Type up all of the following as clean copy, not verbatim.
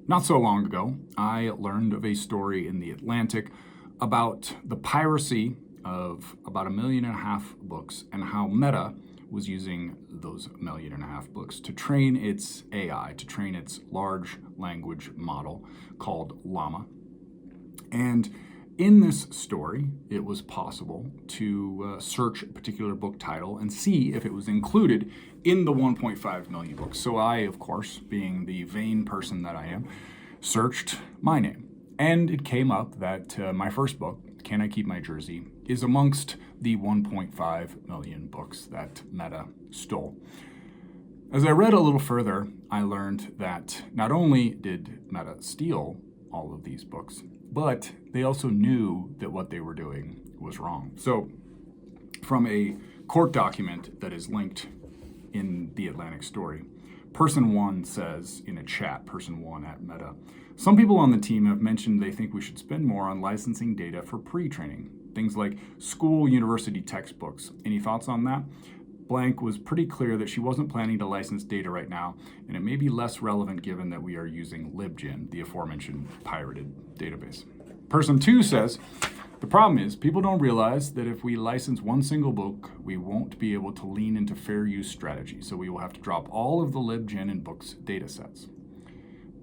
Not so long ago, I learned of a story in The Atlantic about the piracy of about 1.5 million books and how Meta was using those 1.5 million books to train its AI, to train its large language model called Llama. And in this story, it was possible to search a particular book title and see if it was included in the 1.5 million books. So I, of course, being the vain person that I am, searched my name. And it came up that my first book, Can I Keep My Jersey, is amongst the 1.5 million books that Meta stole. As I read a little further, I learned that not only did Meta steal all of these books, but they also knew that what they were doing was wrong. So, from a court document that is linked in the Atlantic story, Person 1 says in a chat, Person 1 at Meta, some people on the team have mentioned they think we should spend more on licensing data for pre-training, things like school, university textbooks. Any thoughts on that? Blank was pretty clear that she wasn't planning to license data right now, and it may be less relevant given that we are using LibGen, the aforementioned pirated database. Person 2 says, the problem is people don't realize that if we license one single book, we won't be able to lean into fair use strategy, so we will have to drop all of the LibGen and books data sets.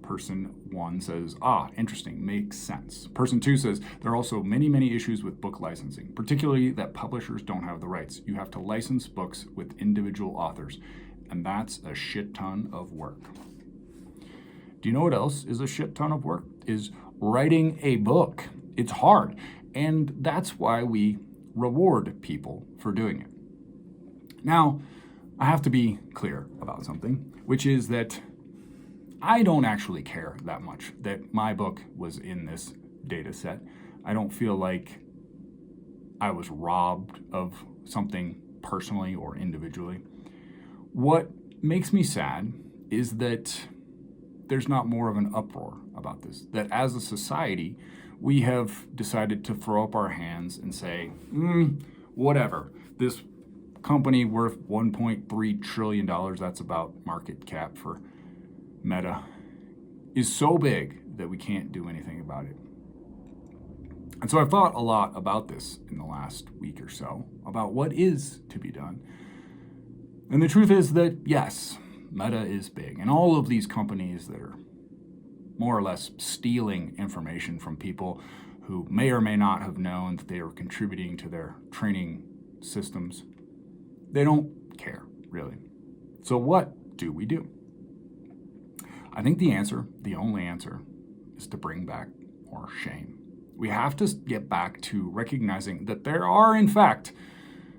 Person 1 says, interesting, makes sense. Person 2 says, there are also many issues with book licensing, particularly that publishers don't have the rights. You have to license books with individual authors, and that's a shit ton of work. Do you know what else is a shit ton of work? Is writing a book. It's hard, and that's why we reward people for doing it. Now, I have to be clear about something, which is that I don't actually care that much that my book was in this data set. I don't feel like I was robbed of something personally or individually. What makes me sad is that there's not more of an uproar about this, that as a society, we have decided to throw up our hands and say, whatever, this company worth $1.3 trillion, that's about market cap for Meta, is so big that we can't do anything about it. And so I've thought a lot about this in the last week or so, about what is to be done. And the truth is that, yes, Meta is big. And all of these companies that are more or less stealing information from people who may or may not have known that they are contributing to their training systems, they don't care, really. So what do we do? I think the only answer, is to bring back more shame. We have to get back to recognizing that there are, in fact,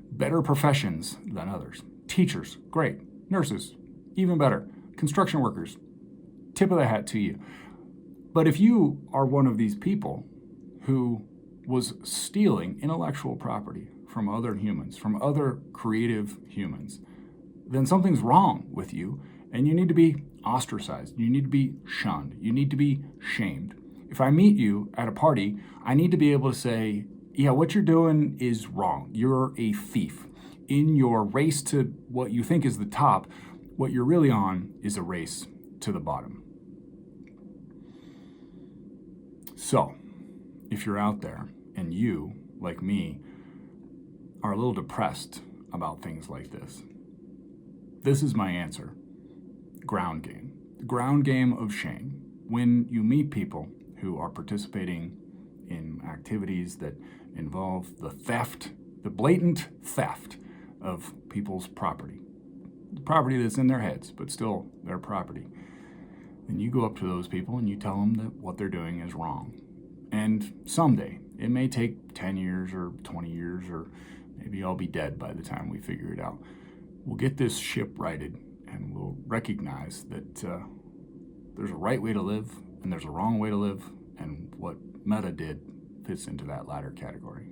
better professions than others. Teachers, great. Nurses, even better. Construction workers, tip of the hat to you. But if you are one of these people who was stealing intellectual property from other humans, from other creative humans, then something's wrong with you, and you need to be ostracized. You need to be shunned. You need to be shamed. If I meet you at a party, I need to be able to say, yeah, what you're doing is wrong. You're a thief. In your race to what you think is the top, what you're really on is a race to the bottom. So, if you're out there and you, like me, are a little depressed about things like this is my answer. Ground game. The ground game of shame. When you meet people who are participating in activities that involve the blatant theft of people's property, the property that's in their heads, but still their property, then you go up to those people and you tell them that what they're doing is wrong. And someday, it may take 10 years or 20 years, or maybe I'll be dead by the time we figure it out. We'll get this ship righted, and we'll recognize that there's a right way to live and there's a wrong way to live, and what Meta did fits into that latter category.